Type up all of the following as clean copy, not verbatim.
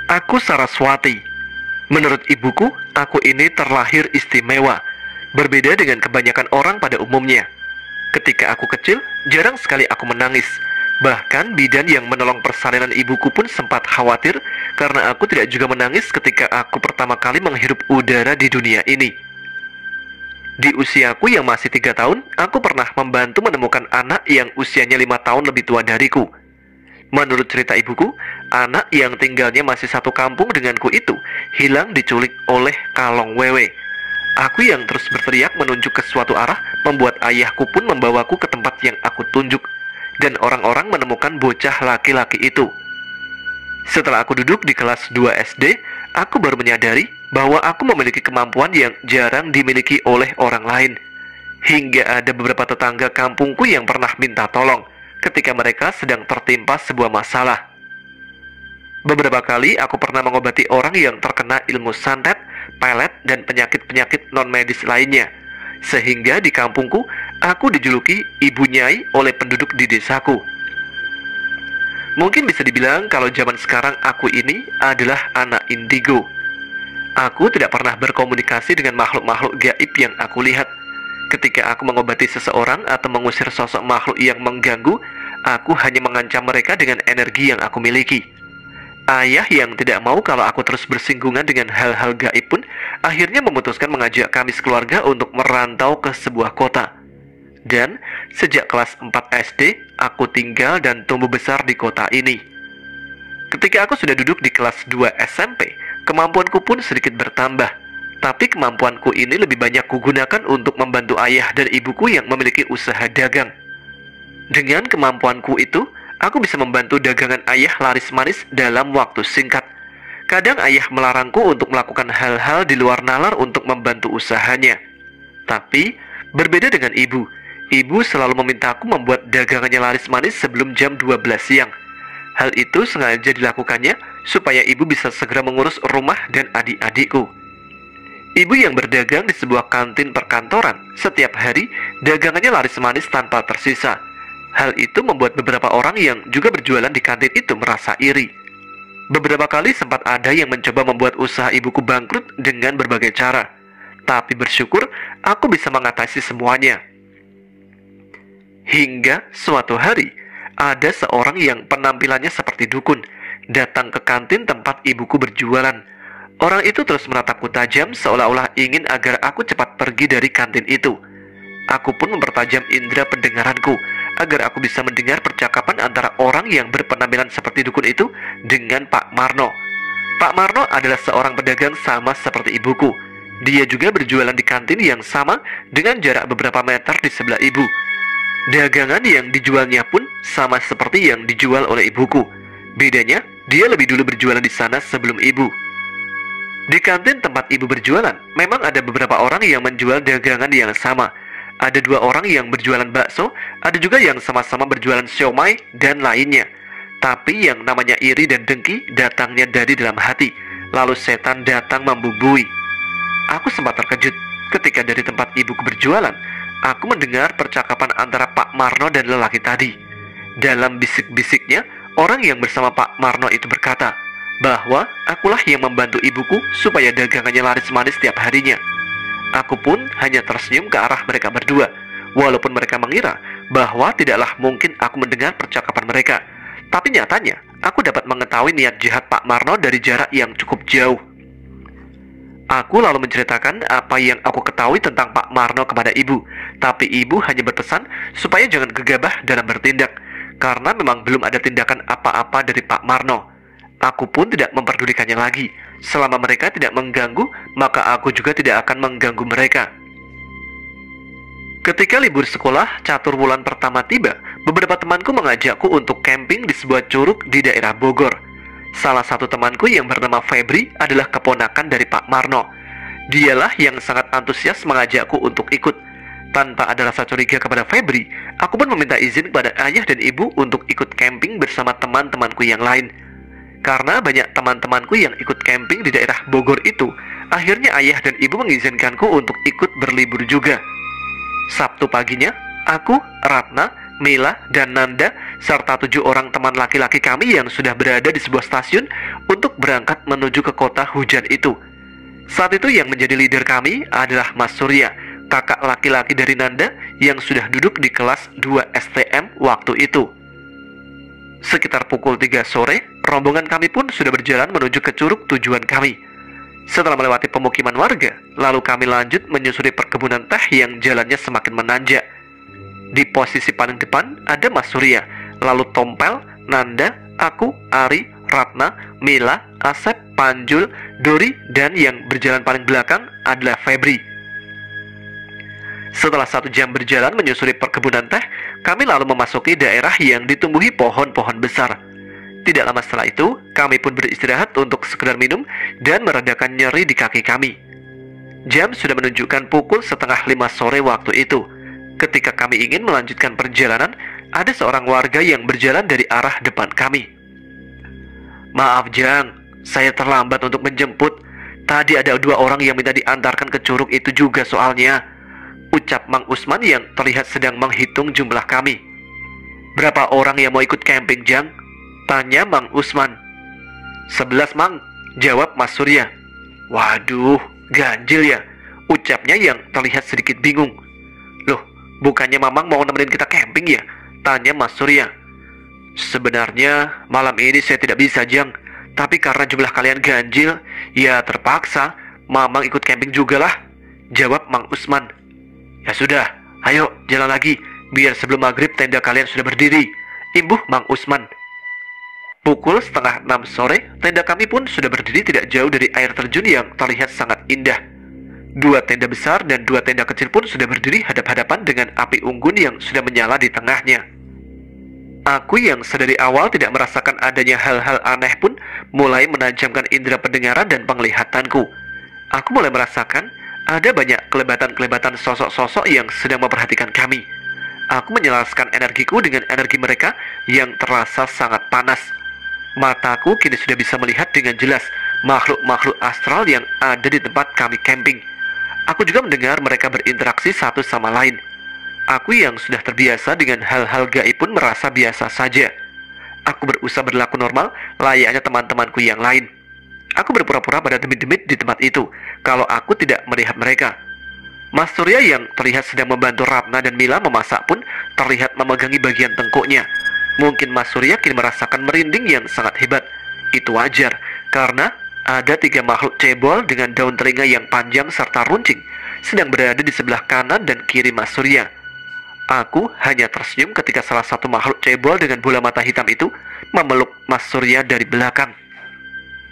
Aku Saraswati. Menurut ibuku, aku ini terlahir istimewa, berbeda dengan kebanyakan orang pada umumnya. Ketika aku kecil, jarang sekali aku menangis. Bahkan bidan yang menolong persalinan ibuku pun sempat khawatir karena aku tidak juga menangis ketika aku pertama kali menghirup udara di dunia ini. Di usiaku yang masih 3 tahun, aku pernah membantu menemukan anak yang usianya 5 tahun lebih tua dariku. Menurut cerita ibuku, anak yang tinggalnya masih satu kampung denganku itu hilang diculik oleh Kalong Wewe. Aku yang terus berteriak menunjuk ke suatu arah membuat ayahku pun membawaku ke tempat yang aku tunjuk, dan orang-orang menemukan bocah laki-laki itu. Setelah aku duduk di kelas 2 SD, aku baru menyadari bahwa aku memiliki kemampuan yang jarang dimiliki oleh orang lain. Hingga ada beberapa tetangga kampungku yang pernah minta tolong ketika mereka sedang tertimpa sebuah masalah. Beberapa kali aku pernah mengobati orang yang terkena ilmu santet, pelet, dan penyakit-penyakit non-medis lainnya. Sehingga di kampungku, aku dijuluki Ibu Nyai oleh penduduk di desaku. Mungkin bisa dibilang kalau zaman sekarang aku ini adalah anak indigo. Aku tidak pernah berkomunikasi dengan makhluk-makhluk gaib yang aku lihat. Ketika aku mengobati seseorang atau mengusir sosok makhluk yang mengganggu, aku hanya mengancam mereka dengan energi yang aku miliki. Ayah yang tidak mau kalau aku terus bersinggungan dengan hal-hal gaib pun akhirnya memutuskan mengajak kami sekeluarga untuk merantau ke sebuah kota. Dan sejak kelas 4 SD, aku tinggal dan tumbuh besar di kota ini. Ketika aku sudah duduk di kelas 2 SMP, kemampuanku pun sedikit bertambah. Tapi kemampuanku ini lebih banyak kugunakan untuk membantu ayah dan ibuku yang memiliki usaha dagang. Dengan kemampuanku itu, aku bisa membantu dagangan ayah laris manis dalam waktu singkat. Kadang ayah melarangku untuk melakukan hal-hal di luar nalar untuk membantu usahanya. Tapi, berbeda dengan ibu. Ibu selalu memintaku membuat dagangannya laris manis sebelum jam 12 siang. Hal itu sengaja dilakukannya supaya ibu bisa segera mengurus rumah dan adik-adikku. Ibu yang berdagang di sebuah kantin perkantoran, setiap hari dagangannya laris manis tanpa tersisa. Hal itu membuat beberapa orang yang juga berjualan di kantin itu merasa iri. Beberapa kali sempat ada yang mencoba membuat usaha ibuku bangkrut dengan berbagai cara. Tapi bersyukur aku bisa mengatasi semuanya. Hingga suatu hari, ada seorang yang penampilannya seperti dukun datang ke kantin tempat ibuku berjualan. Orang itu terus menatapku tajam seolah-olah ingin agar aku cepat pergi dari kantin itu. Aku pun mempertajam indera pendengaranku agar aku bisa mendengar percakapan antara orang yang berpenampilan seperti dukun itu dengan Pak Marno. Pak Marno adalah seorang pedagang sama seperti ibuku. Dia juga berjualan di kantin yang sama dengan jarak beberapa meter di sebelah ibu. Dagangan yang dijualnya pun sama seperti yang dijual oleh ibuku. Bedanya, dia lebih dulu berjualan di sana sebelum ibu. Di kantin tempat ibu berjualan, memang ada beberapa orang yang menjual dagangan yang sama. Ada 2 orang yang berjualan bakso, ada juga yang sama-sama berjualan siomay dan lainnya. Tapi yang namanya iri dan dengki datangnya dari dalam hati, lalu setan datang membumbui. Aku sempat terkejut ketika dari tempat ibuku berjualan, aku mendengar percakapan antara Pak Marno dan lelaki tadi. Dalam bisik-bisiknya, orang yang bersama Pak Marno itu berkata bahwa akulah yang membantu ibuku supaya dagangannya laris manis setiap harinya. Aku pun hanya tersenyum ke arah mereka berdua, walaupun mereka mengira bahwa tidaklah mungkin aku mendengar percakapan mereka. Tapi nyatanya, aku dapat mengetahui niat jahat Pak Marno dari jarak yang cukup jauh. Aku lalu menceritakan apa yang aku ketahui tentang Pak Marno kepada ibu, tapi ibu hanya berpesan supaya jangan gegabah dalam bertindak, karena memang belum ada tindakan apa-apa dari Pak Marno. Aku pun tidak memperdulikannya lagi. Selama mereka tidak mengganggu, maka aku juga tidak akan mengganggu mereka. Ketika libur sekolah catur bulan pertama tiba, beberapa temanku mengajakku untuk camping di sebuah curug di daerah Bogor. Salah satu temanku yang bernama Febri adalah keponakan dari Pak Marno. Dialah yang sangat antusias mengajakku untuk ikut. Tanpa ada rasa curiga kepada Febri, aku pun meminta izin kepada ayah dan ibu untuk ikut camping bersama teman-temanku yang lain. Karena banyak teman-temanku yang ikut camping di daerah Bogor itu, akhirnya ayah dan ibu mengizinkanku untuk ikut berlibur juga. Sabtu paginya, aku, Ratna, Mila, dan Nanda, serta 7 orang teman laki-laki kami yang sudah berada di sebuah stasiun untuk berangkat menuju ke kota hujan itu. Saat itu yang menjadi leader kami adalah Mas Surya, kakak laki-laki dari Nanda yang sudah duduk di kelas 2 STM waktu itu. Sekitar pukul 3 sore, rombongan kami pun sudah berjalan menuju ke curug tujuan kami. Setelah melewati pemukiman warga, lalu kami lanjut menyusuri perkebunan teh yang jalannya semakin menanjak. Di posisi paling depan ada Mas Surya, lalu Tompel, Nanda, aku, Ari, Ratna, Mila, Asep, Panjul, Dori, dan yang berjalan paling belakang adalah Febri. Setelah 1 jam berjalan menyusuri perkebunan teh, kami lalu memasuki daerah yang ditumbuhi pohon-pohon besar. Tidak lama setelah itu, kami pun beristirahat untuk sekedar minum dan meredakan nyeri di kaki kami. Jam sudah menunjukkan pukul setengah 5 sore waktu itu. Ketika kami ingin melanjutkan perjalanan, ada seorang warga yang berjalan dari arah depan kami. "Maaf Jang, saya terlambat untuk menjemput. Tadi ada 2 orang yang minta diantarkan ke curug itu juga soalnya," ucap Mang Usman yang terlihat sedang menghitung jumlah kami. "Berapa orang yang mau ikut camping Jang?" tanya Mang Usman. 11 Mang, jawab Mas Surya. "Waduh, ganjil ya," ucapnya yang terlihat sedikit bingung. "Loh, bukannya Mamang mau nemenin kita camping ya?" tanya Mas Surya. "Sebenarnya malam ini saya tidak bisa Jang, tapi karena jumlah kalian ganjil, ya terpaksa Mamang ikut camping juga lah," jawab Mang Usman. "Ya sudah, ayo jalan lagi, biar sebelum maghrib tenda kalian sudah berdiri," imbuh Mang Usman. Pukul setengah 6 sore, tenda kami pun sudah berdiri tidak jauh dari air terjun yang terlihat sangat indah. 2 tenda besar dan 2 tenda kecil pun sudah berdiri hadap-hadapan dengan api unggun yang sudah menyala di tengahnya. Aku yang sedari awal tidak merasakan adanya hal-hal aneh pun mulai menajamkan indera pendengaran dan penglihatanku. Aku mulai merasakan ada banyak kelebatan-kelebatan sosok-sosok yang sedang memperhatikan kami. Aku menyelaraskan energiku dengan energi mereka yang terasa sangat panas. Mataku kini sudah bisa melihat dengan jelas makhluk-makhluk astral yang ada di tempat kami camping. Aku juga mendengar mereka berinteraksi satu sama lain. Aku yang sudah terbiasa dengan hal-hal gaib pun merasa biasa saja. Aku berusaha berlaku normal layaknya teman-temanku yang lain. Aku berpura-pura pada demit-demit di tempat itu kalau aku tidak melihat mereka. Mas Surya yang terlihat sedang membantu Ratna dan Mila memasak pun terlihat memegangi bagian tengkuknya. Mungkin Mas Surya kini merasakan merinding yang sangat hebat. Itu wajar, karena ada 3 makhluk cebol dengan daun telinga yang panjang serta runcing sedang berada di sebelah kanan dan kiri Mas Surya. Aku hanya tersenyum ketika salah satu makhluk cebol dengan bola mata hitam itu memeluk Mas Surya dari belakang.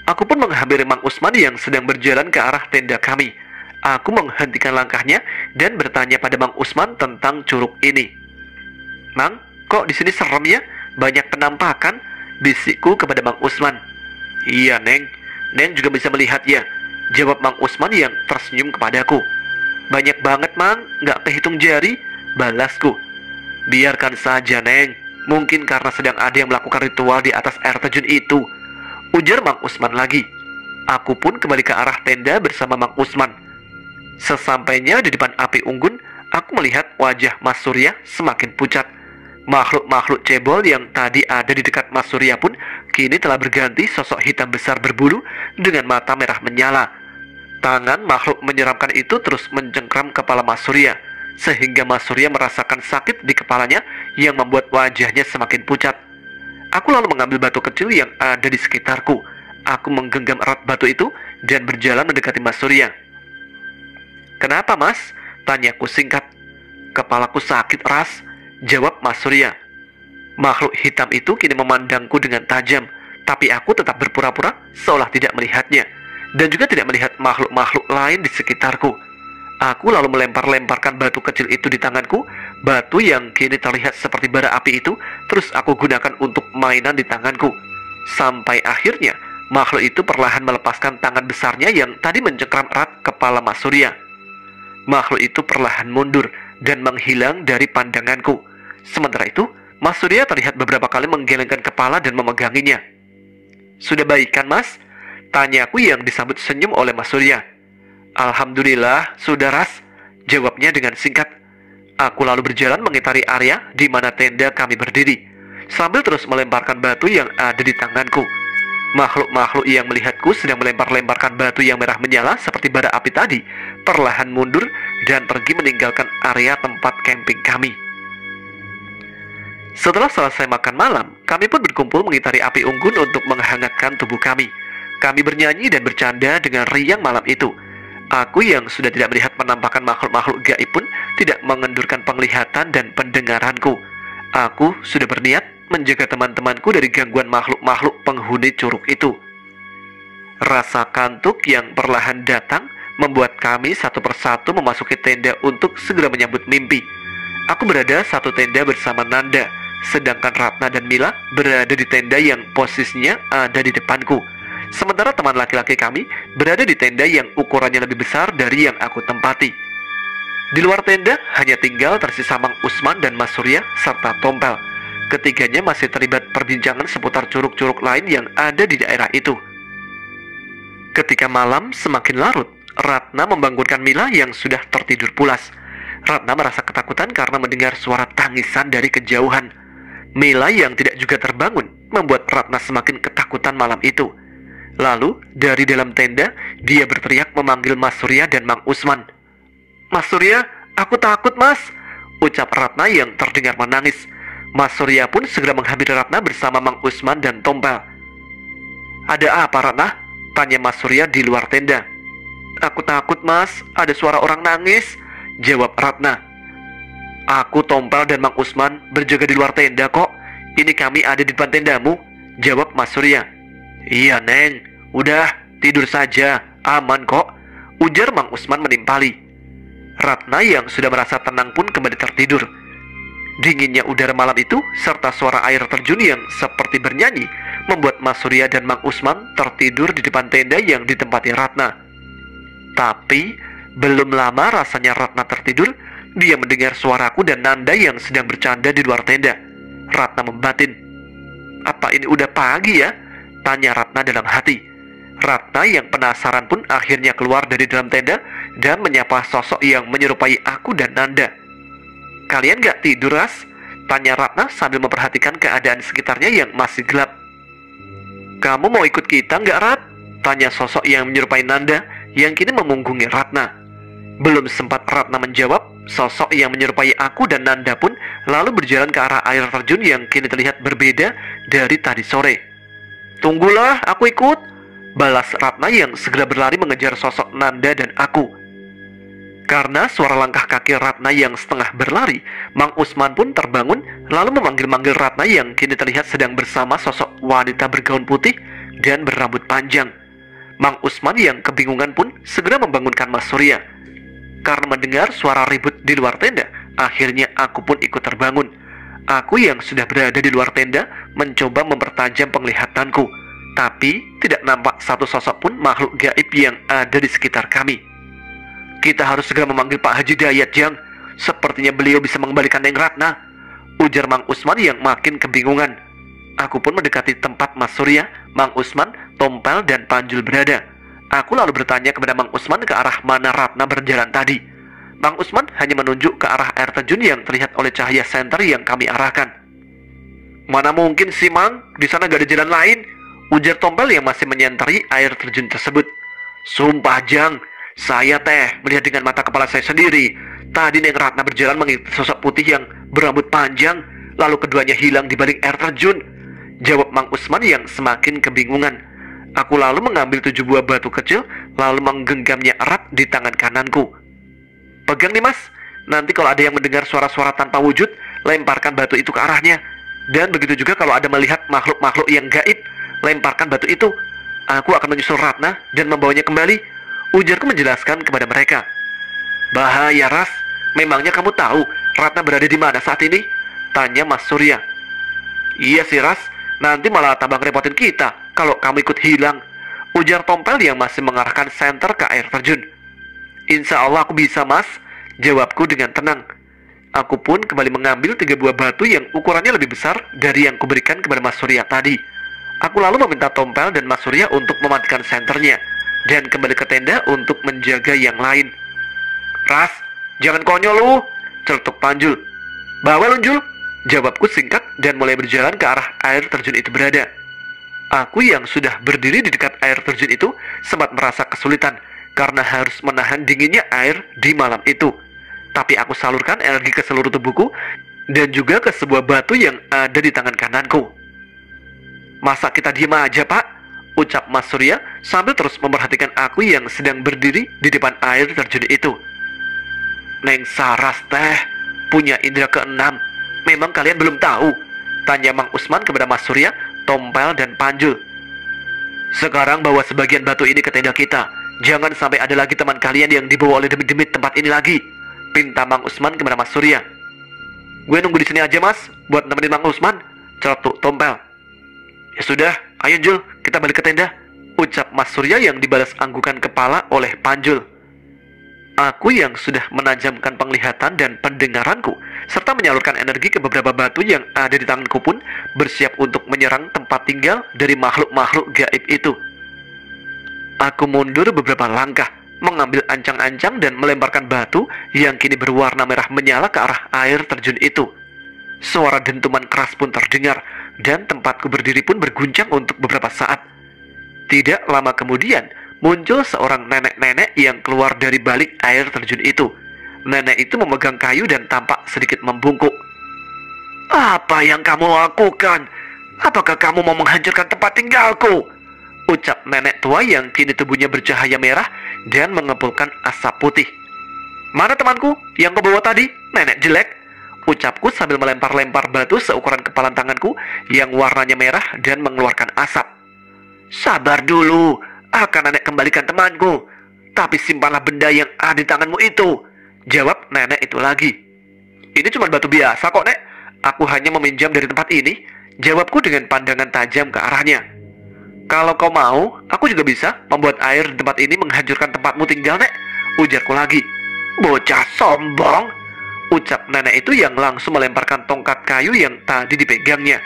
Aku pun menghampiri Mang Usman yang sedang berjalan ke arah tenda kami. Aku menghentikan langkahnya dan bertanya pada Mang Usman tentang curug ini. "Mang, kok di sini serem ya? Banyak penampakan?" bisikku kepada Mang Usman. "Iya Neng, Neng juga bisa melihat ya," jawab Mang Usman yang tersenyum kepadaku. "Banyak banget Mang, nggak kehitung jari," balasku. "Biarkan saja Neng, mungkin karena sedang ada yang melakukan ritual di atas air terjun itu," ujar Mang Usman lagi. Aku pun kembali ke arah tenda bersama Mang Usman. Sesampainya di depan api unggun, aku melihat wajah Mas Surya semakin pucat. Makhluk-makhluk cebol yang tadi ada di dekat Mas Surya pun kini telah berganti sosok hitam besar berbulu dengan mata merah menyala. Tangan makhluk menyeramkan itu terus mencengkram kepala Mas Surya, sehingga Mas Surya merasakan sakit di kepalanya yang membuat wajahnya semakin pucat. Aku lalu mengambil batu kecil yang ada di sekitarku. Aku menggenggam erat batu itu dan berjalan mendekati Mas Surya. "Kenapa Mas?" tanyaku singkat. "Kepalaku sakit Ras," jawab Mas Surya. Makhluk hitam itu kini memandangku dengan tajam, tapi aku tetap berpura-pura seolah tidak melihatnya, dan juga tidak melihat makhluk-makhluk lain di sekitarku. Aku lalu melempar-lemparkan batu kecil itu di tanganku. Batu yang kini terlihat seperti bara api itu terus aku gunakan untuk mainan di tanganku. Sampai akhirnya makhluk itu perlahan melepaskan tangan besarnya yang tadi mencengkram erat kepala Mas Surya. Makhluk itu perlahan mundur dan menghilang dari pandanganku. Sementara itu, Mas Surya terlihat beberapa kali menggelengkan kepala dan memeganginya. "Sudah baik kan Mas?" tanyaku yang disambut senyum oleh Mas Surya. "Alhamdulillah, sudah Ras," jawabnya dengan singkat. Aku lalu berjalan mengitari area di mana tenda kami berdiri, sambil terus melemparkan batu yang ada di tanganku. Makhluk-makhluk yang melihatku sedang melempar-lemparkan batu yang merah menyala seperti bara api tadi, perlahan mundur dan pergi meninggalkan area tempat camping kami. Setelah selesai makan malam, kami pun berkumpul mengitari api unggun untuk menghangatkan tubuh kami. Kami bernyanyi dan bercanda dengan riang malam itu. Aku yang sudah tidak melihat penampakan makhluk-makhluk gaib pun tidak mengendurkan penglihatan dan pendengaranku. Aku sudah berniat menjaga teman-temanku dari gangguan makhluk-makhluk penghuni curug itu. Rasa kantuk yang perlahan datang membuat kami satu persatu memasuki tenda untuk segera menyambut mimpi. Aku berada satu tenda bersama Nanda, sedangkan Ratna dan Mila berada di tenda yang posisinya ada di depanku. Sementara teman laki-laki kami berada di tenda yang ukurannya lebih besar dari yang aku tempati. Di luar tenda hanya tinggal tersisa Mang Usman dan Mas Surya serta Tompel. Ketiganya masih terlibat perbincangan seputar curug-curug lain yang ada di daerah itu. Ketika malam semakin larut, Ratna membangunkan Mila yang sudah tertidur pulas. Ratna merasa ketakutan karena mendengar suara tangisan dari kejauhan. Mila yang tidak juga terbangun membuat Ratna semakin ketakutan malam itu. Lalu, dari dalam tenda, dia berteriak memanggil Mas Surya dan Mang Usman. "Mas Surya, aku takut, Mas," ucap Ratna yang terdengar menangis. Mas Surya pun segera menghampiri Ratna bersama Mang Usman dan Tompel. "Ada apa, Ratna?" tanya Mas Surya di luar tenda. "Aku takut, Mas, ada suara orang nangis," jawab Ratna. "Aku, Tompel, dan Mang Usman berjaga di luar tenda kok. Ini kami ada di depan tendamu," jawab Mas Surya. "Iya, Neng, udah tidur saja, aman kok," ujar Mang Usman menimpali. Ratna yang sudah merasa tenang pun kembali tertidur. Dinginnya udara malam itu serta suara air terjun yang seperti bernyanyi membuat Mas Surya dan Mang Usman tertidur di depan tenda yang ditempati Ratna. Tapi belum lama rasanya Ratna tertidur, dia mendengar suaraku dan Nanda yang sedang bercanda di luar tenda. Ratna membatin. "Apa ini udah pagi ya?" tanya Ratna dalam hati. Ratna yang penasaran pun akhirnya keluar dari dalam tenda dan menyapa sosok yang menyerupai aku dan Nanda. "Kalian gak tidur, Ras?" tanya Ratna sambil memperhatikan keadaan sekitarnya yang masih gelap. "Kamu mau ikut kita nggak, Rat?" tanya sosok yang menyerupai Nanda yang kini memunggungi Ratna. Belum sempat Ratna menjawab, sosok yang menyerupai aku dan Nanda pun lalu berjalan ke arah air terjun yang kini terlihat berbeda dari tadi sore. "Tunggulah, aku ikut," balas Ratna yang segera berlari mengejar sosok Nanda dan aku. Karena suara langkah kaki Ratna yang setengah berlari, Mang Usman pun terbangun lalu memanggil-manggil Ratna yang kini terlihat sedang bersama sosok wanita bergaun putih dan berambut panjang. Mang Usman yang kebingungan pun segera membangunkan Mas Surya. Karena mendengar suara ribut di luar tenda, akhirnya aku pun ikut terbangun. Aku yang sudah berada di luar tenda mencoba mempertajam penglihatanku, tapi tidak nampak satu sosok pun makhluk gaib yang ada di sekitar kami. "Kita harus segera memanggil Pak Haji Dayat, Jang. Sepertinya beliau bisa mengembalikan Neng Ratna," ujar Mang Usman yang makin kebingungan. Aku pun mendekati tempat Mas Surya, Mang Usman, Tompel, dan Panjul berada. Aku lalu bertanya kepada Mang Usman ke arah mana Ratna berjalan tadi. Mang Usman hanya menunjuk ke arah air terjun yang terlihat oleh cahaya senter yang kami arahkan. "Mana mungkin sih, Mang, di sana gak ada jalan lain," ujar Tompel yang masih menyentari air terjun tersebut. "Sumpah, Jang, saya melihat dengan mata kepala saya sendiri. Tadi Neng Ratna berjalan mengikuti sosok putih yang berambut panjang, lalu keduanya hilang di balik air terjun," jawab Mang Usman yang semakin kebingungan. Aku lalu mengambil 7 buah batu kecil, lalu menggenggamnya erat di tangan kananku. "Pegang nih, Mas. Nanti kalau ada yang mendengar suara-suara tanpa wujud, lemparkan batu itu ke arahnya. Dan begitu juga kalau ada melihat makhluk-makhluk yang gaib, lemparkan batu itu. Aku akan menyusul Ratna dan membawanya kembali," ujarku menjelaskan kepada mereka. "Bahaya, Ras. Memangnya kamu tahu Ratna berada di mana saat ini?" tanya Mas Surya. "Iya sih, Ras. Nanti malah tambah ngerepotin kita kalau kamu ikut hilang," ujar Tompel yang masih mengarahkan senter ke air terjun. "Insya Allah aku bisa, Mas," jawabku dengan tenang. Aku pun kembali mengambil 3 buah batu yang ukurannya lebih besar dari yang kuberikan kepada Mas Surya tadi. Aku lalu meminta Tompel dan Mas Surya untuk mematikan senternya dan kembali ke tenda untuk menjaga yang lain. "Ras, jangan konyol lu," celetuk Panjul. "Bawel, Unjul," jawabku singkat dan mulai berjalan ke arah air terjun itu berada. Aku yang sudah berdiri di dekat air terjun itu sempat merasa kesulitan karena harus menahan dinginnya air di malam itu. Tapi aku salurkan energi ke seluruh tubuhku dan juga ke sebuah batu yang ada di tangan kananku. "Masa kita diam aja, Pak?" ucap Mas Surya sambil terus memperhatikan aku yang sedang berdiri di depan air terjun itu. "Neng Saras teh punya indera keenam. Memang kalian belum tahu?" tanya Mang Usman kepada Mas Surya, Tompel, dan Panjul. "Sekarang bawa sebagian batu ini ke tenda kita. Jangan sampai ada lagi teman kalian yang dibawa oleh demit-demit tempat ini lagi," pinta Mang Usman kepada Mas Surya. "Gue nunggu di sini aja, Mas, buat nemenin Mang Usman," celetuk Tompel. "Ya sudah, ayo Jul, kita balik ke tenda," ucap Mas Surya yang dibalas anggukan kepala oleh Panjul. Aku yang sudah menajamkan penglihatan dan pendengaranku, serta menyalurkan energi ke beberapa batu yang ada di tanganku pun bersiap untuk menyerang tempat tinggal dari makhluk-makhluk gaib itu. Aku mundur beberapa langkah, mengambil ancang-ancang dan melemparkan batu yang kini berwarna merah menyala ke arah air terjun itu. Suara dentuman keras pun terdengar, dan tempatku berdiri pun berguncang untuk beberapa saat. Tidak lama kemudian, muncul seorang nenek-nenek yang keluar dari balik air terjun itu. Nenek itu memegang kayu dan tampak sedikit membungkuk. "Apa yang kamu lakukan? Apakah kamu mau menghancurkan tempat tinggalku?" ucap nenek tua yang kini tubuhnya bercahaya merah dan mengepulkan asap putih. "Mana temanku yang kau bawa tadi, nenek jelek?" ucapku sambil melempar-lempar batu seukuran kepalan tanganku yang warnanya merah dan mengeluarkan asap. "Sabar dulu, akan nenek kembalikan temanku. Tapi simpanlah benda yang ada di tanganmu itu," jawab nenek itu lagi. "Ini cuma batu biasa kok, Nek. Aku hanya meminjam dari tempat ini," jawabku dengan pandangan tajam ke arahnya. "Kalau kau mau, aku juga bisa membuat air di tempat ini menghancurkan tempatmu tinggal, Nek," ujarku lagi. "Bocah sombong," ucap nenek itu yang langsung melemparkan tongkat kayu yang tadi dipegangnya.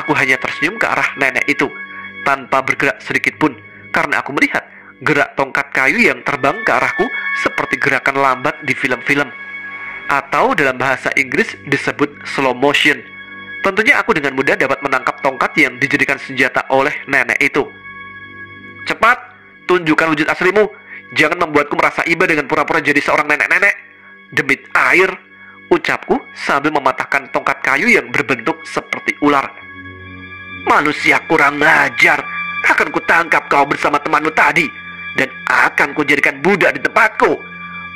Aku hanya tersenyum ke arah nenek itu, tanpa bergerak sedikit pun, karena aku melihat gerak tongkat kayu yang terbang ke arahku seperti gerakan lambat di film-film, atau dalam bahasa Inggris disebut slow motion. Tentunya aku dengan mudah dapat menangkap tongkat yang dijadikan senjata oleh nenek itu. "Cepat, tunjukkan wujud aslimu. Jangan membuatku merasa iba dengan pura-pura jadi seorang nenek-nenek. Demit air," ucapku sambil mematahkan tongkat kayu yang berbentuk seperti ular. "Manusia kurang ajar. Akan kutangkap kau bersama temanmu tadi, dan akan kujadikan budak di tempatku,"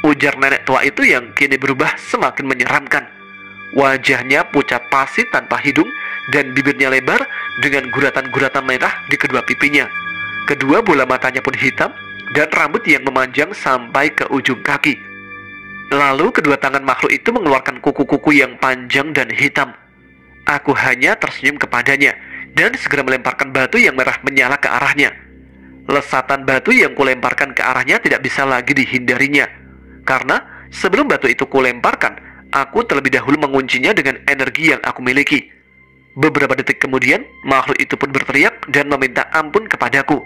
ujar nenek tua itu yang kini berubah semakin menyeramkan. Wajahnya pucat pasi tanpa hidung dan bibirnya lebar dengan guratan-guratan merah di kedua pipinya. Kedua bola matanya pun hitam dan rambut yang memanjang sampai ke ujung kaki. Lalu kedua tangan makhluk itu mengeluarkan kuku-kuku yang panjang dan hitam. Aku hanya tersenyum kepadanya dan segera melemparkan batu yang merah menyala ke arahnya. Lesatan batu yang kulemparkan ke arahnya tidak bisa lagi dihindarinya, karena sebelum batu itu kulemparkan, aku terlebih dahulu menguncinya dengan energi yang aku miliki. Beberapa detik kemudian, makhluk itu pun berteriak dan meminta ampun kepadaku.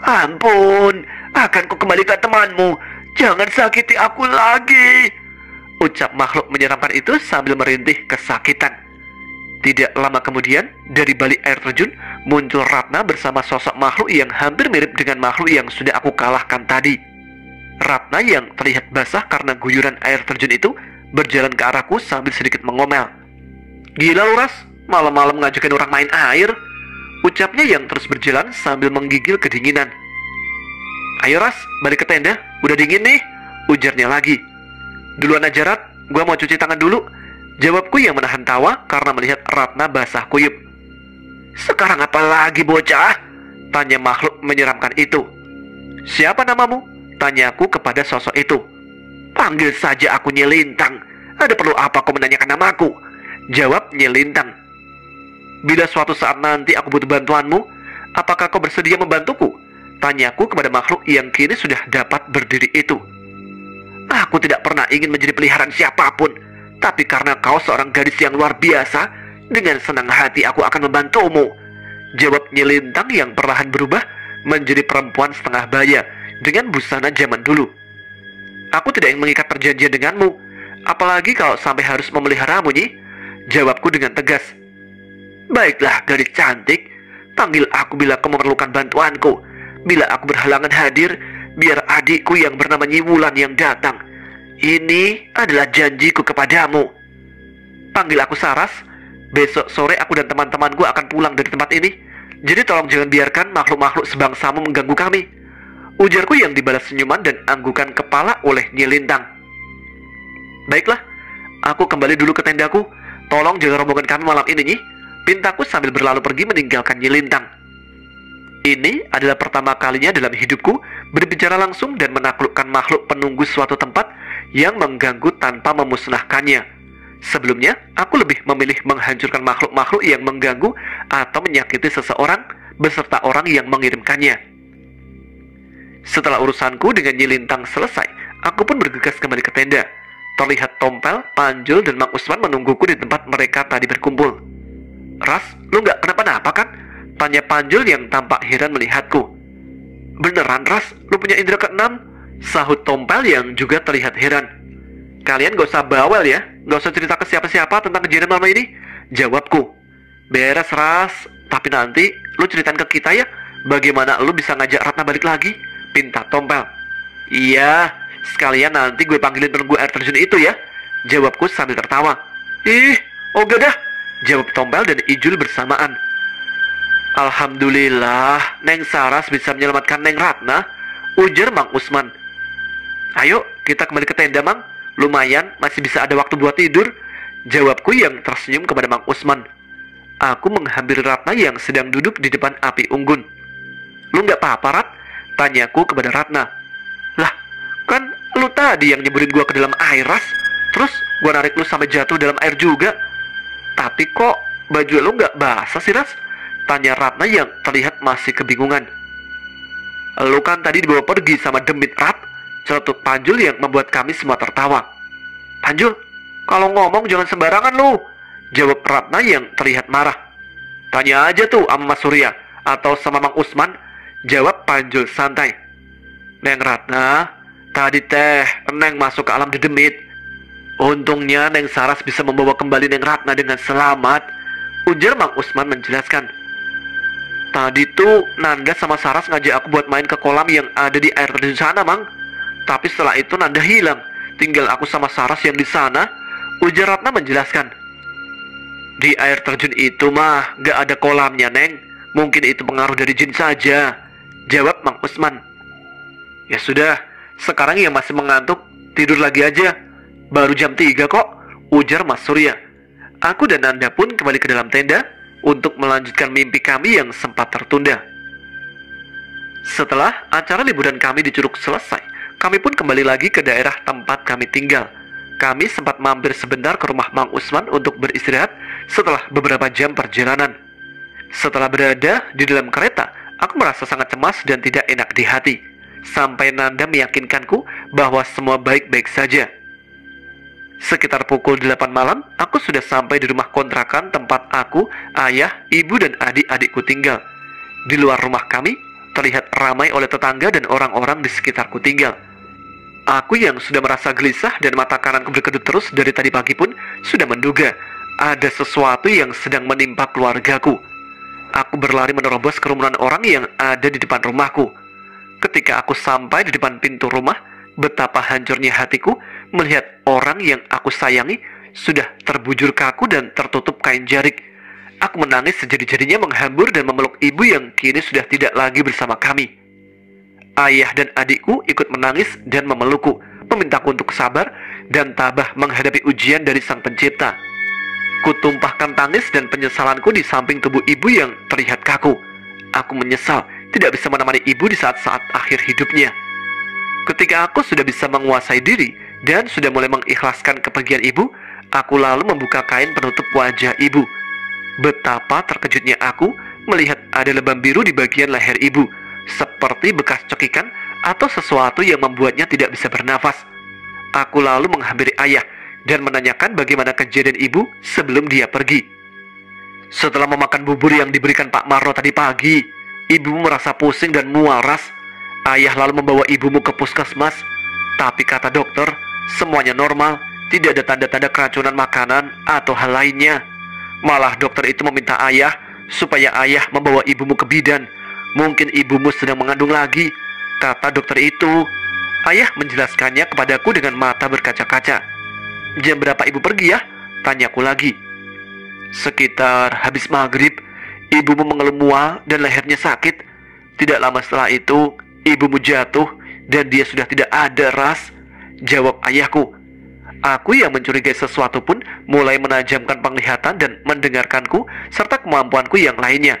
"Ampun, akan ku kembalikan temanmu. Jangan sakiti aku lagi," ucap makhluk menyeramkan itu sambil merintih kesakitan. Tidak lama kemudian, dari balik air terjun, muncul Ratna bersama sosok makhluk yang hampir mirip dengan makhluk yang sudah aku kalahkan tadi. Ratna yang terlihat basah karena guyuran air terjun itu, berjalan ke arahku sambil sedikit mengomel. "Gila lu, Ras, malam-malam ngajakin orang main air," ucapnya yang terus berjalan sambil menggigil kedinginan. "Ayo Ras, balik ke tenda, udah dingin nih," ujarnya lagi. "Duluan aja Rat, gua mau cuci tangan dulu," jawabku yang menahan tawa karena melihat Ratna basah kuyup. "Sekarang apa lagi bocah?" tanya makhluk menyeramkan itu. "Siapa namamu?" tanyaku kepada sosok itu. "Panggil saja aku Nyelintang. Ada perlu apa kau menanyakan namaku?" jawab Nyelintang. "Bila suatu saat nanti aku butuh bantuanmu, apakah kau bersedia membantuku?" tanyaku kepada makhluk yang kini sudah dapat berdiri itu. "Aku tidak pernah ingin menjadi peliharaan siapapun, tapi karena kau seorang gadis yang luar biasa, dengan senang hati aku akan membantumu," jawab Nyelintang yang perlahan berubah menjadi perempuan setengah baya dengan busana zaman dulu. "Aku tidak ingin mengikat perjanjian denganmu, apalagi kalau sampai harus memeliharamu, Nyi," jawabku dengan tegas. "Baiklah gadis cantik, Panggil aku bila kau memerlukan bantuanku. Bila aku berhalangan hadir, biar adikku yang bernama Nyi Wulan yang datang. Ini adalah janjiku kepadamu. Panggil aku Saras. Besok sore aku dan teman-temanku akan pulang dari tempat ini. Jadi tolong jangan biarkan makhluk-makhluk sebangsamu mengganggu kami. Ujarku yang dibalas senyuman dan anggukan kepala oleh Nyi Lintang. Baiklah, aku kembali dulu ke tendaku. Tolong jaga rombongan kami malam ini, Nyi. Pintaku sambil berlalu pergi meninggalkan Nyi Lintang. Ini adalah pertama kalinya dalam hidupku berbicara langsung dan menaklukkan makhluk penunggu suatu tempat yang mengganggu tanpa memusnahkannya. Sebelumnya, aku lebih memilih menghancurkan makhluk-makhluk yang mengganggu atau menyakiti seseorang beserta orang yang mengirimkannya. Setelah urusanku dengan Nyi Lintang selesai, aku pun bergegas kembali ke tenda. Terlihat Tompel, Panjul, dan Mang Usman menungguku di tempat mereka tadi berkumpul. Ras, lu nggak kenapa-napa kan? Tanya Panjul yang tampak heran melihatku. Beneran, Ras? Lu punya indera keenam? Sahut Tompel yang juga terlihat heran. Kalian gak usah bawel ya, gak usah cerita ke siapa-siapa tentang kejadian malam ini. Jawabku. Beres, Ras. Tapi nanti lu ceritain ke kita ya, bagaimana lu bisa ngajak Ratna balik lagi? Pinta Tompel. Iya, sekalian nanti gue panggilin penunggu air terjun itu ya. Jawabku sambil tertawa. Ih, oke dah. Jawab Tompel dan Ijul bersamaan. Alhamdulillah, Neng Saras bisa menyelamatkan Neng Ratna. Ujar Mang Usman. Ayo, kita kembali ke tenda, Mang. Lumayan, masih bisa ada waktu buat tidur. Jawabku yang tersenyum kepada Mang Usman. Aku menghampiri Ratna yang sedang duduk di depan api unggun. Lu nggak apa-apa, Rat? Tanyaku kepada Ratna. Lah, kan lu tadi yang nyeburin gua ke dalam air, Ras. Terus gua narik lu sampai jatuh dalam air juga. Tapi kok baju lu nggak basah sih, Ras? Tanya Ratna yang terlihat masih kebingungan. Lu kan tadi dibawa pergi sama demit, Rat. Celetuk Panjul yang membuat kami semua tertawa. Panjul, kalau ngomong jangan sembarangan lu. Jawab Ratna yang terlihat marah. Tanya aja tuh sama Mas Surya atau sama Mang Usman. Jawab Panjul santai. Neng Ratna, tadi teh Neng masuk ke alam dedemit. Untungnya Neng Saras bisa membawa kembali Neng Ratna dengan selamat. Ujar Mang Usman menjelaskan. Tadi tuh Nanda sama Saras ngajak aku buat main ke kolam yang ada di air terjun sana, Mang. Tapi setelah itu Nanda hilang. Tinggal aku sama Saras yang di sana. Ujar Ratna menjelaskan. Di air terjun itu mah gak ada kolamnya, Neng. Mungkin itu pengaruh dari jin saja. Jawab Mang Usman. Ya sudah, sekarang yang masih mengantuk tidur lagi aja. Baru jam 3 kok. Ujar Mas Surya. Aku dan Nanda pun kembali ke dalam tenda untuk melanjutkan mimpi kami yang sempat tertunda. Setelah acara liburan kami di Curug selesai, kami pun kembali lagi ke daerah tempat kami tinggal. Kami sempat mampir sebentar ke rumah Mang Usman untuk beristirahat setelah beberapa jam perjalanan. Setelah berada di dalam kereta, aku merasa sangat cemas dan tidak enak di hati. Sampai Nanda meyakinkanku bahwa semua baik-baik saja. Sekitar pukul 8 malam, aku sudah sampai di rumah kontrakan tempat aku, ayah, ibu, dan adik-adikku tinggal. Di luar rumah kami, terlihat ramai oleh tetangga dan orang-orang di sekitarku tinggal. Aku yang sudah merasa gelisah dan mata kananku berkedut terus dari tadi pagi pun sudah menduga ada sesuatu yang sedang menimpa keluargaku. Aku berlari menerobos kerumunan orang yang ada di depan rumahku. Ketika aku sampai di depan pintu rumah, betapa hancurnya hatiku melihat orang yang aku sayangi sudah terbujur kaku dan tertutup kain jarik. Aku menangis sejadi-jadinya menghambur dan memeluk ibu yang kini sudah tidak lagi bersama kami. Ayah dan adikku ikut menangis dan memelukku, memintaku untuk sabar dan tabah menghadapi ujian dari Sang Pencipta. Kutumpahkan tangis dan penyesalanku di samping tubuh ibu yang terlihat kaku. Aku menyesal tidak bisa menemani ibu di saat-saat akhir hidupnya. Ketika aku sudah bisa menguasai diri dan sudah mulai mengikhlaskan kepergian ibu, aku lalu membuka kain penutup wajah ibu. Betapa terkejutnya aku melihat ada lebam biru di bagian leher ibu, seperti bekas cekikan atau sesuatu yang membuatnya tidak bisa bernafas. Aku lalu menghampiri ayah dan menanyakan bagaimana kejadian ibu sebelum dia pergi. Setelah memakan bubur yang diberikan Pak Marno tadi pagi, ibu merasa pusing dan mual, Ras. Ayah lalu membawa ibumu ke puskesmas. Tapi kata dokter, semuanya normal, tidak ada tanda-tanda keracunan makanan atau hal lainnya. Malah dokter itu meminta ayah supaya ayah membawa ibumu ke bidan. Mungkin ibumu sedang mengandung lagi, kata dokter itu. Ayah menjelaskannya kepadaku dengan mata berkaca-kaca. Jam berapa ibu pergi ya? Tanyaku lagi. Sekitar habis maghrib. Ibumu mengeluh mual dan lehernya sakit. Tidak lama setelah itu, ibumu jatuh dan dia sudah tidak ada, Ras, jawab ayahku. Aku yang mencurigai sesuatu pun mulai menajamkan penglihatan dan mendengarkanku serta kemampuanku yang lainnya.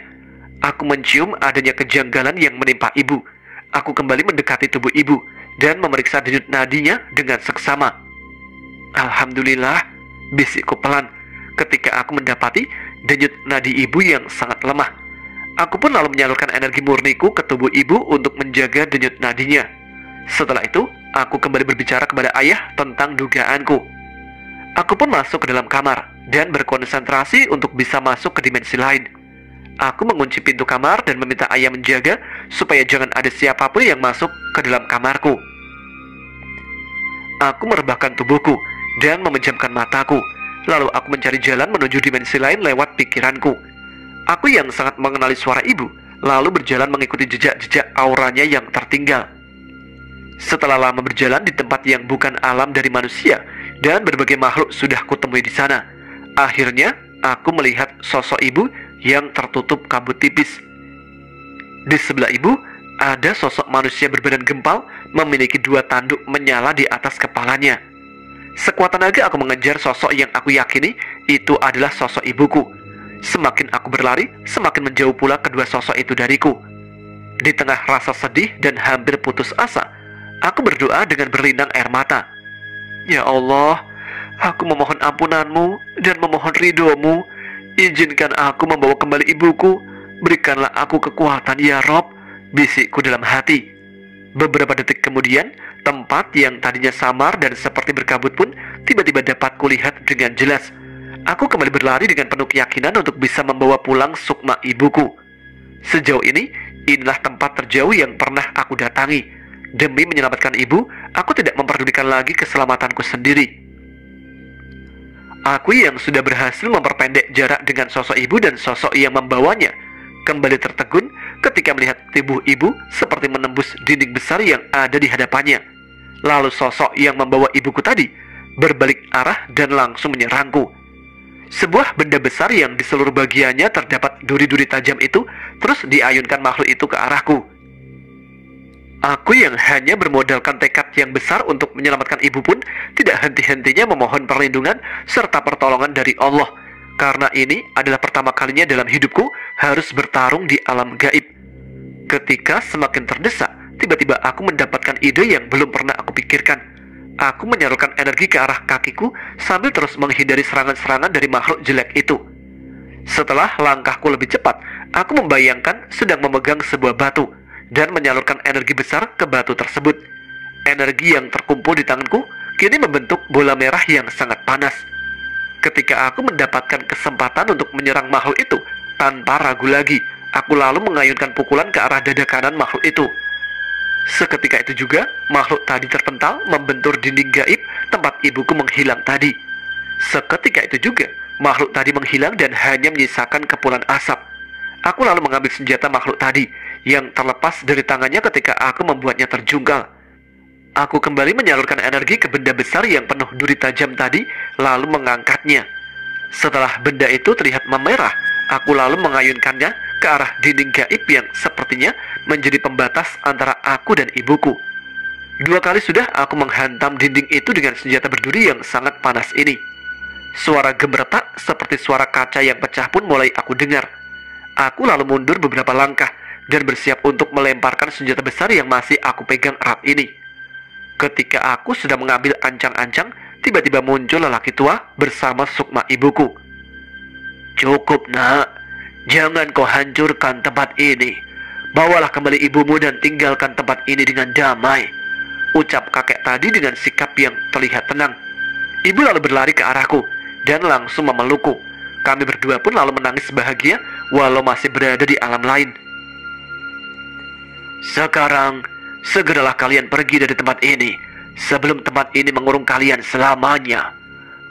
Aku mencium adanya kejanggalan yang menimpa ibu. Aku kembali mendekati tubuh ibu dan memeriksa denyut nadinya dengan seksama. Alhamdulillah, bisikku pelan ketika aku mendapati denyut nadi ibu yang sangat lemah. Aku pun lalu menyalurkan energi murniku ke tubuh ibu untuk menjaga denyut nadinya. Setelah itu, aku kembali berbicara kepada ayah tentang dugaanku. Aku pun masuk ke dalam kamar dan berkonsentrasi untuk bisa masuk ke dimensi lain. Aku mengunci pintu kamar dan meminta ayah menjaga supaya jangan ada siapapun yang masuk ke dalam kamarku. Aku merebahkan tubuhku dan memejamkan mataku. Lalu aku mencari jalan menuju dimensi lain lewat pikiranku. Aku yang sangat mengenali suara ibu, lalu berjalan mengikuti jejak-jejak auranya yang tertinggal. Setelah lama berjalan di tempat yang bukan alam dari manusia dan berbagai makhluk sudah kutemui di sana, akhirnya aku melihat sosok ibu yang tertutup kabut tipis. Di sebelah ibu ada sosok manusia berbadan gempal memiliki 2 tanduk menyala di atas kepalanya. Sekuat tenaga aku mengejar sosok yang aku yakini itu adalah sosok ibuku. Semakin aku berlari, semakin menjauh pula kedua sosok itu dariku. Di tengah rasa sedih dan hampir putus asa, aku berdoa dengan berlinang air mata. Ya Allah, aku memohon ampunanmu dan memohon ridhomu. Izinkan aku membawa kembali ibuku. Berikanlah aku kekuatan ya Rob, bisikku dalam hati. Beberapa detik kemudian, tempat yang tadinya samar dan seperti berkabut pun tiba-tiba dapat kulihat dengan jelas. Aku kembali berlari dengan penuh keyakinan untuk bisa membawa pulang sukma ibuku. Sejauh ini, inilah tempat terjauh yang pernah aku datangi. Demi menyelamatkan ibu, aku tidak memperdulikan lagi keselamatanku sendiri. Aku yang sudah berhasil memperpendek jarak dengan sosok ibu dan sosok yang membawanya kembali tertegun ketika melihat tubuh ibu seperti menembus dinding besar yang ada di hadapannya. Lalu sosok yang membawa ibuku tadi berbalik arah dan langsung menyerangku. Sebuah benda besar yang di seluruh bagiannya terdapat duri-duri tajam itu terus diayunkan makhluk itu ke arahku. Aku yang hanya bermodalkan tekad yang besar untuk menyelamatkan ibu pun tidak henti-hentinya memohon perlindungan serta pertolongan dari Allah. Karena ini adalah pertama kalinya dalam hidupku harus bertarung di alam gaib. Ketika semakin terdesak, tiba-tiba aku mendapatkan ide yang belum pernah aku pikirkan. Aku menyalurkan energi ke arah kakiku sambil terus menghindari serangan-serangan dari makhluk jelek itu. Setelah langkahku lebih cepat, aku membayangkan sedang memegang sebuah batu dan menyalurkan energi besar ke batu tersebut. Energi yang terkumpul di tanganku kini membentuk bola merah yang sangat panas. Ketika aku mendapatkan kesempatan untuk menyerang makhluk itu, tanpa ragu lagi, aku lalu mengayunkan pukulan ke arah dada kanan makhluk itu. Seketika itu juga, makhluk tadi terpental membentur dinding gaib tempat ibuku menghilang tadi. Seketika itu juga, makhluk tadi menghilang dan hanya menyisakan kepulan asap. Aku lalu mengambil senjata makhluk tadi, yang terlepas dari tangannya ketika aku membuatnya terjungkal. Aku kembali menyalurkan energi ke benda besar yang penuh duri tajam tadi, lalu mengangkatnya. Setelah benda itu terlihat memerah, aku lalu mengayunkannya ke arah dinding gaib yang sepertinya menjadi pembatas antara aku dan ibuku. 2 kali sudah aku menghantam dinding itu dengan senjata berduri yang sangat panas ini. Suara gemeretak seperti suara kaca yang pecah pun mulai aku dengar. Aku lalu mundur beberapa langkah dan bersiap untuk melemparkan senjata besar yang masih aku pegang erat ini. Ketika aku sudah mengambil ancang-ancang, tiba-tiba muncul lelaki tua bersama sukma ibuku. Cukup nak, jangan kau hancurkan tempat ini. Bawalah kembali ibumu dan tinggalkan tempat ini dengan damai, ucap kakek tadi dengan sikap yang terlihat tenang. Ibu lalu berlari ke arahku dan langsung memelukku. Kami berdua pun lalu menangis bahagia walau masih berada di alam lain. Sekarang, segeralah kalian pergi dari tempat ini sebelum tempat ini mengurung kalian selamanya,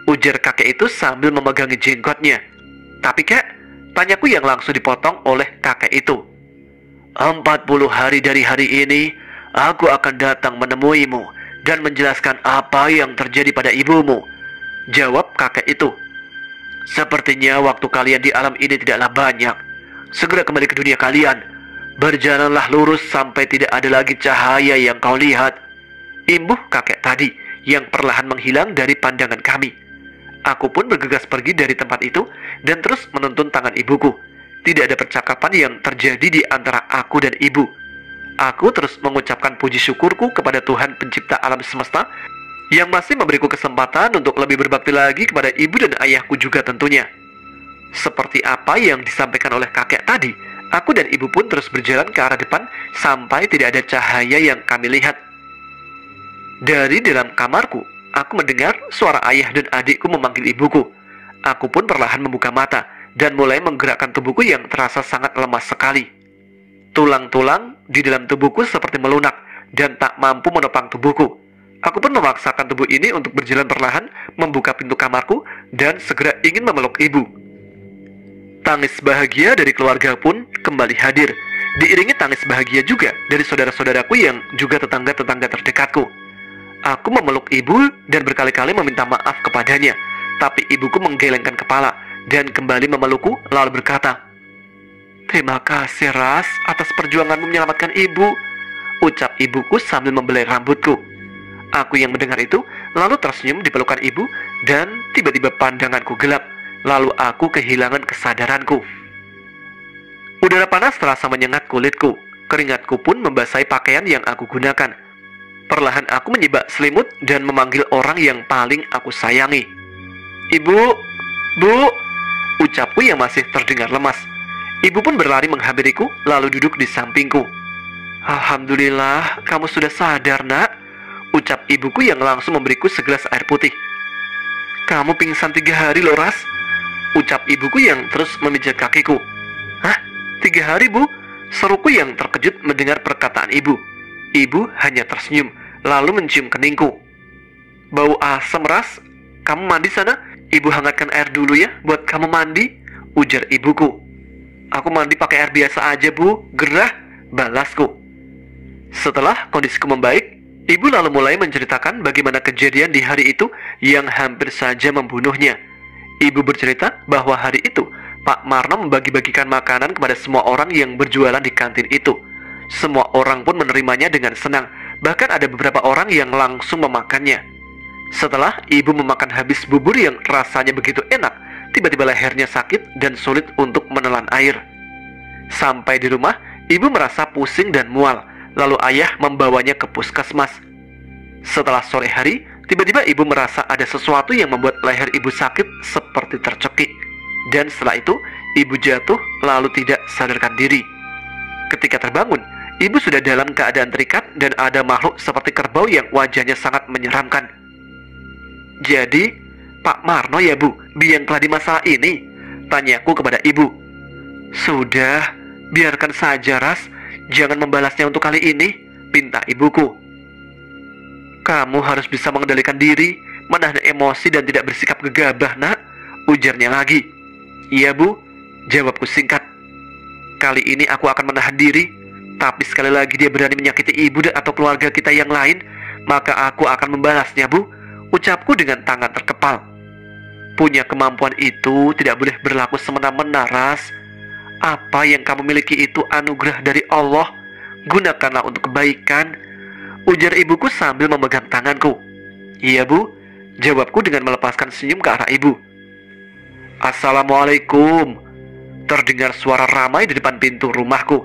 ujar kakek itu sambil memegangi jenggotnya. Tapi kek, Tanyaku yang langsung dipotong oleh kakek itu. 40 hari dari hari ini, aku akan datang menemuimu dan menjelaskan apa yang terjadi pada ibumu, jawab kakek itu. Sepertinya waktu kalian di alam ini tidaklah banyak. Segera kembali ke dunia kalian. Berjalanlah lurus sampai tidak ada lagi cahaya yang kau lihat, imbuh kakek tadi yang perlahan menghilang dari pandangan kami. Aku pun bergegas pergi dari tempat itu dan terus menuntun tangan ibuku. Tidak ada percakapan yang terjadi di antara aku dan ibu. Aku terus mengucapkan puji syukurku kepada Tuhan pencipta alam semesta yang masih memberiku kesempatan untuk lebih berbakti lagi kepada ibu dan ayahku juga tentunya. Seperti apa yang disampaikan oleh kakek tadi, aku dan ibu pun terus berjalan ke arah depan sampai tidak ada cahaya yang kami lihat. Dari dalam kamarku, aku mendengar suara ayah dan adikku memanggil ibuku. Aku pun perlahan membuka mata dan mulai menggerakkan tubuhku yang terasa sangat lemas sekali. Tulang-tulang di dalam tubuhku seperti melunak dan tak mampu menopang tubuhku. Aku pun memaksakan tubuh ini untuk berjalan perlahan membuka pintu kamarku dan segera ingin memeluk ibu. Tangis bahagia dari keluarga pun kembali hadir, diiringi tangis bahagia juga dari saudara-saudaraku yang juga tetangga-tetangga terdekatku. Aku memeluk ibu dan berkali-kali meminta maaf kepadanya, tapi ibuku menggelengkan kepala dan kembali memelukku lalu berkata, "Terima kasih Ras atas perjuanganmu menyelamatkan ibu," ucap ibuku sambil membelai rambutku. Aku yang mendengar itu lalu tersenyum di pelukan ibu dan tiba-tiba pandanganku gelap, lalu aku kehilangan kesadaranku. Udara panas terasa menyengat kulitku, keringatku pun membasahi pakaian yang aku gunakan. Perlahan aku menyibak selimut dan memanggil orang yang paling aku sayangi. "Ibu, Bu," ucapku yang masih terdengar lemas. Ibu pun berlari menghampiriku lalu duduk di sampingku. "Alhamdulillah, kamu sudah sadar, Nak," ucap ibuku yang langsung memberiku segelas air putih. "Kamu pingsan 3 hari loh, Ras," ucap ibuku yang terus memijat kakiku. "Hah? 3 hari, Bu?" seruku yang terkejut mendengar perkataan ibu. Ibu hanya tersenyum, lalu mencium keningku. "Bau asam, Ras. Kamu mandi sana. Ibu hangatkan air dulu ya, buat kamu mandi," ujar ibuku. "Aku mandi pakai air biasa aja, Bu. Gerah," balasku. Setelah kondisiku membaik, ibu lalu mulai menceritakan bagaimana kejadian di hari itu yang hampir saja membunuhnya. Ibu bercerita bahwa hari itu, Pak Marno membagi-bagikan makanan kepada semua orang yang berjualan di kantin itu. Semua orang pun menerimanya dengan senang, bahkan ada beberapa orang yang langsung memakannya. Setelah ibu memakan habis bubur yang rasanya begitu enak, tiba-tiba lehernya sakit dan sulit untuk menelan air. Sampai di rumah, ibu merasa pusing dan mual, lalu ayah membawanya ke puskesmas. Setelah sore hari, tiba-tiba ibu merasa ada sesuatu yang membuat leher ibu sakit seperti tercekik. Dan setelah itu, ibu jatuh lalu tidak sadarkan diri. Ketika terbangun, ibu sudah dalam keadaan terikat dan ada makhluk seperti kerbau yang wajahnya sangat menyeramkan. "Jadi, Pak Marno ya, Bu, biang keladi masalah ini?" tanyaku kepada ibu. "Sudah, biarkan saja, Ras. Jangan membalasnya untuk kali ini," pinta ibuku. "Kamu harus bisa mengendalikan diri, menahan emosi dan tidak bersikap gegabah, Nak," ujarnya lagi. "Iya, Bu," jawabku singkat. "Kali ini aku akan menahan diri, tapi sekali lagi dia berani menyakiti ibu dan atau keluarga kita yang lain, maka aku akan membalasnya, Bu," ucapku dengan tangan terkepal. "Punya kemampuan itu tidak boleh berlaku semena-mena, Ras. Apa yang kamu miliki itu anugerah dari Allah. Gunakanlah untuk kebaikan," ujar ibuku sambil memegang tanganku. "Iya, Bu," jawabku dengan melepaskan senyum ke arah ibu. "Assalamualaikum," terdengar suara ramai di depan pintu rumahku.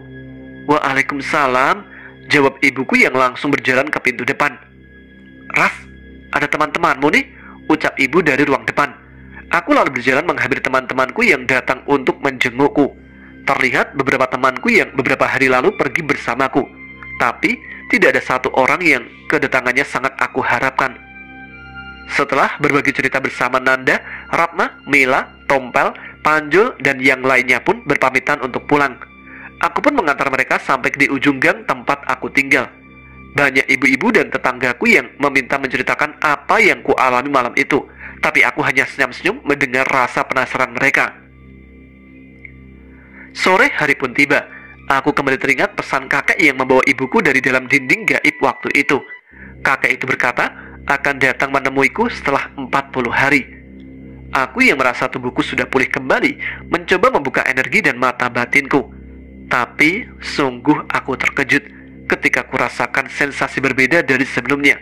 "Waalaikumsalam," jawab ibuku yang langsung berjalan ke pintu depan. "Ras, ada teman-temanmu nih," ucap ibu dari ruang depan. Aku lalu berjalan menghampiri teman-temanku yang datang untuk menjengukku. Terlihat beberapa temanku yang beberapa hari lalu pergi bersamaku, tapi tidak ada satu orang yang kedatangannya sangat aku harapkan. Setelah berbagi cerita bersama Nanda, Ratna, Mila, Tompel, Panjul, dan yang lainnya pun berpamitan untuk pulang. Aku pun mengantar mereka sampai di ujung gang tempat aku tinggal. Banyak ibu-ibu dan tetanggaku yang meminta menceritakan apa yang kualami malam itu, tapi aku hanya senyum-senyum mendengar rasa penasaran mereka. Sore hari pun tiba. Aku kembali teringat pesan kakek yang membawa ibuku dari dalam dinding gaib waktu itu. Kakek itu berkata akan datang menemuiku setelah 40 hari. Aku yang merasa tubuhku sudah pulih kembali mencoba membuka energi dan mata batinku. Tapi sungguh aku terkejut ketika kurasakan sensasi berbeda dari sebelumnya.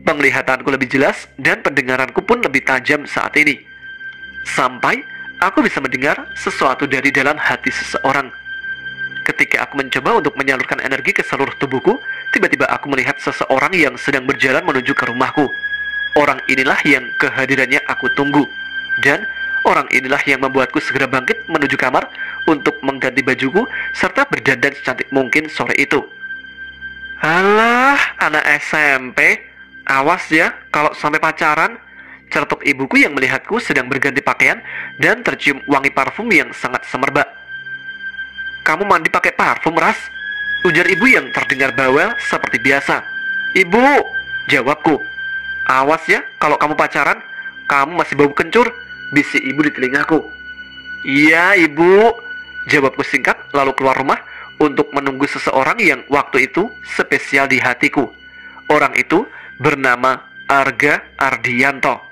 Penglihatanku lebih jelas dan pendengaranku pun lebih tajam saat ini. Sampai aku bisa mendengar sesuatu dari dalam hati seseorang. Ketika aku mencoba untuk menyalurkan energi ke seluruh tubuhku, tiba-tiba aku melihat seseorang yang sedang berjalan menuju ke rumahku. Orang inilah yang kehadirannya aku tunggu. Dan orang inilah yang membuatku segera bangkit menuju kamar untuk mengganti bajuku serta berdandan secantik mungkin sore itu. Alah, anak SMP, awas ya kalau sampai pacaran, celetuk ibuku yang melihatku sedang berganti pakaian dan tercium wangi parfum yang sangat semerbak. Kamu mandi pakai parfum, Ras? Ujar ibu yang terdengar bawel seperti biasa. Ibu, jawabku. Awas ya kalau kamu pacaran, kamu masih bau kencur, bisik ibu di telingaku. Iya ibu, jawabku singkat lalu keluar rumah untuk menunggu seseorang yang waktu itu spesial di hatiku. Orang itu bernama Arga Ardianto.